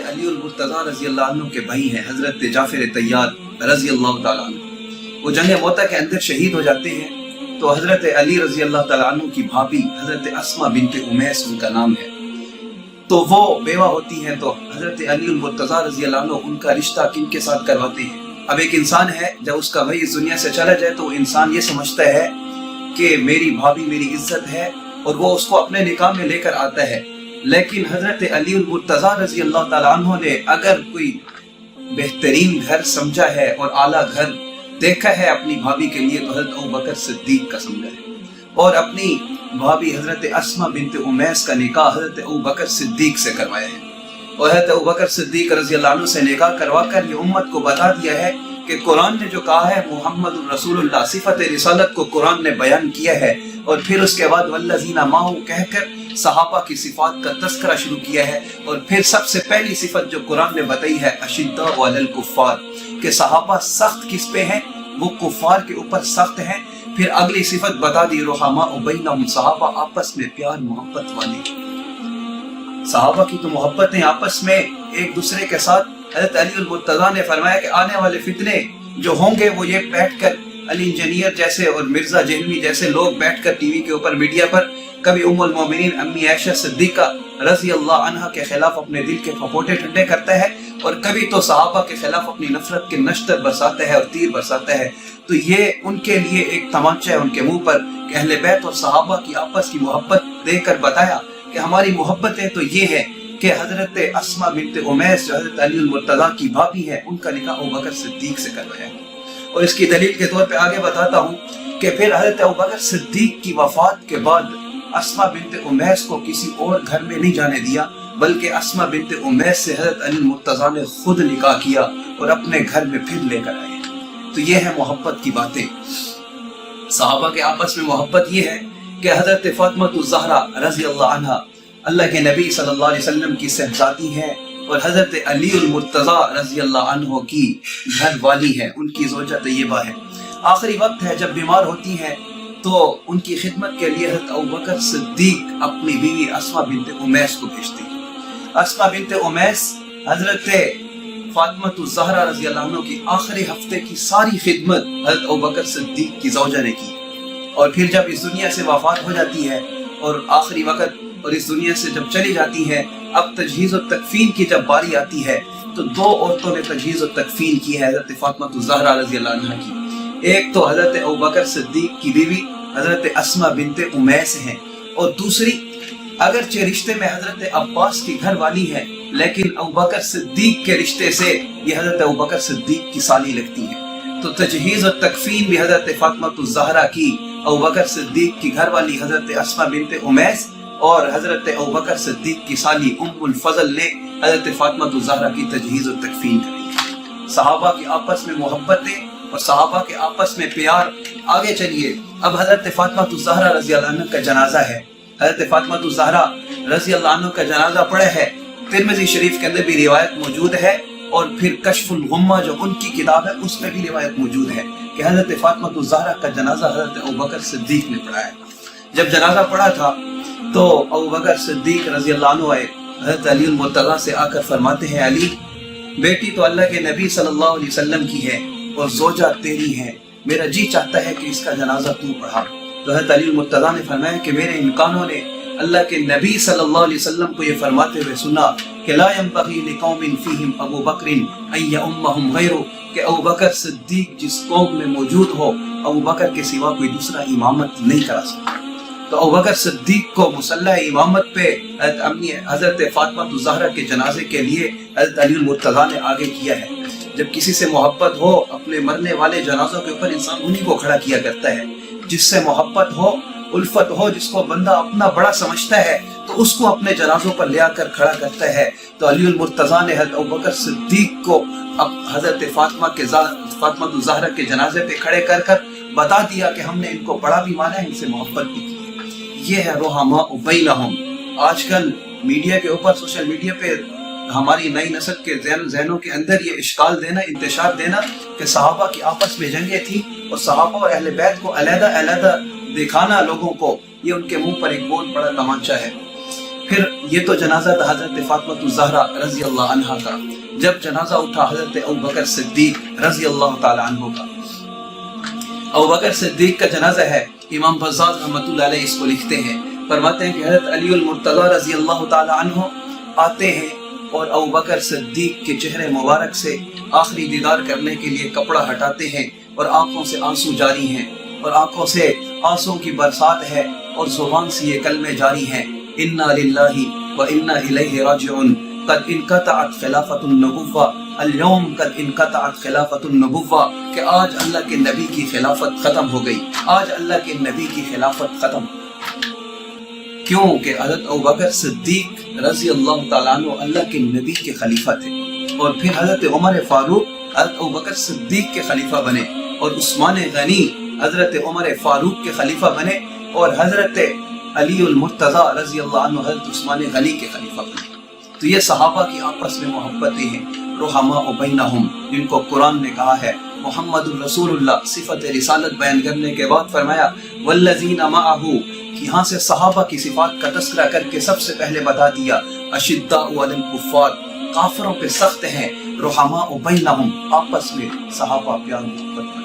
अली मुर्तज़ा रज़ी अल्लाह अन्हु के भाई हैं हज़रत जाफ़र तैयार रज़ी अल्लाह तआला अन्हु। वो जंग मोता के अंदर शहीद हो जाते हैं। तो हज़रत अली रज़ी अल्लाह तआला अन्हु की भाभी हज़रत अस्मा बिन्त उमैस उनका नाम है। तो वो बेवा होती हैं। तो हज़रत अली मुर्तज़ा रज़ी अल्लाह अन्हु उनका रिश्ता किनके साथ करवाते हैं। अब एक इंसान है, जब उसका भाई इस दुनिया से चला जाए तो वो इंसान ये समझता है कि मेरी भाभी मेरी इज्जत है और वो उसको अपने निकाह में लेकर आता है। लेकिन हज़रत अली मुर्तज़ा रज़ी अल्लाह तआला अन्हु ने अगर कोई बेहतरीन घर समझा है और आला घर देखा है अपनी भाभी के लिए तो हज़रत अबू बकर सिद्दीक का समझा है। और अपनी भाभी हज़रत अस्मा बिन्त उमैस का निकाह हज़रत अबू बकर सिद्दीक से करवाया है। और हज़रत अबू बकर सिद्दीक रज़ी अल्लाह अन्हु से निकाह करवा कर ये उम्मत को बता दिया है कि कुरान ने जो कहा है मुहम्मद रसूलुल्लाह सिफत रिसालत को कुरान ने बयान किया है। और फिर उसके बाद वल्लज़ीना माहू कहकर सहाबा की सिफात का तस्करा शुरू किया है। और फिर सबसे पहली सिफत जो कुरान ने बताई है अशिद्दाउ अलल कुफ़ार, कि सहाबा सख्त किस पे हैं, वो कुफ़ार के ऊपर सख्त हैं। फिर अगली सिफत बता दी रुहमाउ बैनहुम, सहाबा आपस में प्यार मोहब्बत वाले। सहाबा की तो मोहब्बतें आपस में एक दूसरे के साथ। हज़रत अली मुर्तज़ा ने फरमाया कि आने वाले फितने जो होंगे वो ये बैठकर अली इंजीनियर जैसे और मिर्जा जहलवी जैसे लोग बैठकर टीवी के ऊपर मीडिया पर कभी उम्मुल मोमिनीन अम्मी आयशा सिद्दीका रज़ी अल्लाह अन्हा के खिलाफ अपने दिल के फपोटे ठंडे करता है और कभी तो सहाबा के खिलाफ अपनी नफरत के नश्तर बरसाता है और तीर बरसाता है। तो ये उनके लिए एक तमाचा है उनके मुंह पर कि अहले बैत और सहाबा की आपस की मोहब्बत देकर बताया कि हमारी मोहब्बतें तो ये है कि हज़रत अस्मा बिन्त उमैस जो हज़रत अली मुर्तज़ा की भाभी है उनका निकाह अबू बकर सिद्दीक से करवाया है। और इसकी दलील के तौर पे आगे बताता हूँ कि फिर हज़रत अबू बकर सिद्दीक की वफात के बाद अस्मा बिन्त उमैस को किसी और घर में नहीं जाने दिया, बल्कि अस्मा बिन्त उमैस से हज़रत अली मुर्तज़ा ने खुद निकाह किया और अपने घर में फिर लेकर आए। तो ये है मोहब्बत की बातें। सहाबा के आपस में मोहब्बत ये है कि हज़रत फातिमा ज़हरा रज़ी अल्लाह अन्हा अल्लाह के नबी सल्लल्लाहु अलैहि वसल्लम की सहजादी है और हज़रत अली मुर्तज़ा रज़ी अल्लाह अन्हु की घर वाली है, उनकी ज़ौजा तय्यबा है। आखिरी वक्त है जब बीमार होती हैं तो उनकी खिदमत के लिए हज़रत अबू बकर सिद्दीक अपनी बीवी अस्मा बिन्त उमैस को भेजती है। अस्मा बिन्त उमैस हज़रत फातिमा ज़हरा रज़ी अल्लाह अन्हा की आखिरी हफ्ते की सारी खिदमत हज़रत अबू बकर सिद्दीक की ज़ौजा ने की। और फिर जब इस दुनिया से वफात हो जाती है और आखिरी वक्त और इस दुनिया से जब चली जाती है, अब तजहीज़ और तकफीन की जब बारी आती है तो दो औरतों ने तजहीज़ और तकफीन की है हज़रत फातिमा ज़हरा रज़ी अल्लाह अन्हा की। एक तो हज़रत अबू बकर सिद्दीक की बीवी हज़रत अस्मा बिन्त उमैस हैं और दूसरी अगरचे रिश्ते में हज़रत अब्बास की घर वाली है, लेकिन अबू बकर सिद्दीक के रिश्ते से ये हज़रत अबू बकर सिद्दीक की साली लगती है। तो तजहीज़ और तकफीन भी हज़रत फातिमा ज़हरा की अबू बकर सिद्दीक की घर वाली हज़रत अस्मा बिन्त उमैस और हज़रत अबू बकर सिद्दीक की साली उम्मुल फज़ल ने हज़रत फातिमा ज़हरा की तजहीज़ और तकफीन करी। सहाबा की आपस में मोहब्बतें और सहाबा के आपस में प्यार। आगे चलिए, अब हज़रत फातिमा ज़हरा रज़ी अल्लाह अन्हा का जनाजा है। हज़रत फातिमा ज़हरा रज़ी अल्लाह अन्हा का जनाजा पड़ा है। तिरमिज़ी शरीफ के अंदर भी रिवायत मौजूद है और फिर कश्फुल गुम्मा जो उनकी किताब है उसमें भी रिवायत मौजूद है कि हज़रत फातिमा ज़हरा का जनाजा हज़रत अबू बकर सिद्दीक ने पढ़ा है। जब जनाजा पढ़ा था तो अबू बकर सिद्दीक रज़ी अल्लाह अन्हु आए हज़रत अली मुर्तज़ा से आकर फरमाते हैं, अली बेटी तो अल्लाह के नबी सल्लल्लाहु अलैहि वसल्लम की है और ज़ौजा तेरी है, मेरा जी चाहता है कि इसका जनाजा तू पढ़ा। तो हज़रत अली मुर्तज़ा ने फरमाया कि मेरे इन कानों ने अल्लाह के नबी सल्लल्लाहु अलैहि वसल्लम को ये फरमाते हुए सुना कि ला यंबग़ी लिक़ौमिन फ़ीहिम अबू बकरिन अन यउम्महुम ग़ैरुहु, कि अबू बकर सिद्दीक जिस कौम में मौजूद हो अबू बकर के सिवा कोई दूसरा इमामत नहीं करा सकता। तो अबू बकर सिद्दीक को मुसल्ला इमामत पे हज़रत फातिमा ज़हरा के जनाजे के लिए हज़रत अली मुर्तज़ा ने आगे किया है। जब किसी से मोहब्बत हो, अपने मरने वाले जनाजों के ऊपर इंसान उन्हीं को खड़ा किया करता है। जिससे मोहब्बत हो, उल्फत हो, जिसको बंदा अपना बड़ा समझता है तो उसको अपने जनाजों पर ले आकर खड़ा करता है। तो अली मुर्तज़ा ने हज़रत अबू बकर सिद्दीक को अब हज़रत फातिमा ज़हरा के जनाजे पे खड़े कर कर बता दिया कि हमने इनको बड़ा भी माना है, इनसे मोहब्बत भी की। ये है रुहमाउ बैनहुम। आजकल मीडिया के ऊपर, सोशल मीडिया पे हमारी नई नस्ल के ज़हनों के अंदर ये इश्काल देना, इंतशार देना कि सहाबा की आपस में जंगें थी और सहाबा और अहले बैत को अलग-अलग दिखाना लोगों को, ये उनके मुंह पर एक बहुत बड़ा तमाचा है। फिर ये तो जनाजा था हजरत फातिमा ज़हरा रजी अल्लाह अन्हा का। जब जनाजा उठा हजरत अबू बकर सिद्दीक रजी अल्लाह ताला अन्हु का। अबू बकर सिद्दीक का जनाजा है, इमाम बज़्ज़ार रहमतुल्लाह अलैह इसको लिखते हैं, फरमाते हैं कि हजरत अली अल मुर्तज़ा रजी अल्लाह ताला अन्हु आते हैं और अबू बकर सिद्दीक के चेहरे मुबारक से आखिरी दीदार करने के लिए कपड़ा हटाते हैं और आंखों से आंसू जारी हैं और आंखों से आंसू की बरसात है और जुबान से ये कलमे जारी हैं, इन्ना लिल्लाहि व इन्ना इलैहि राजिऊन, कद इनक़तअत खिलाफतुन नबुव्वा, अल-यौम कद इनक़तअत खिलाफतुन नबुव्वा, कि आज अल्लाह के नबी की खिलाफत खत्म हो गई, आज अल्लाह के नबी की खिलाफत खत्म। क्यों कि हज़रत अबू बकर सिद्दीक रज़ी अल्लाह ताला अन्हु अल्लाह के नबी के खलीफा थे और फिर हज़रत उमर फारूक हज़रत अबू बकर सिद्दीक के खलीफा बने और उस्मान गनी हज़रत उमर फारूक के खलीफा बने और हज़रत अली अल मुर्तज़ा रज़ी अल्लाह अन्हु हज़रत उस्मान गनी के खलीफा बने। तो ये सहाबा की आपस में मोहब्बतें हैं, रुहमा बैनहुम, जिनको कुरान ने कहा है मुहम्मदुर रसूलुल्लाह सिफत रिसालत बयान करने के बाद फरमाया वल्लज़ीना मअहू, यहाँ से सहाबा की सिफात का तस्करा करके सबसे पहले बता दिया अशिद्दाउ अलल कुफ़ार, काफिरों पे सख्त हैं, रुहमा बैनहुम, आपस में सहाबा प्यार मोहब्बत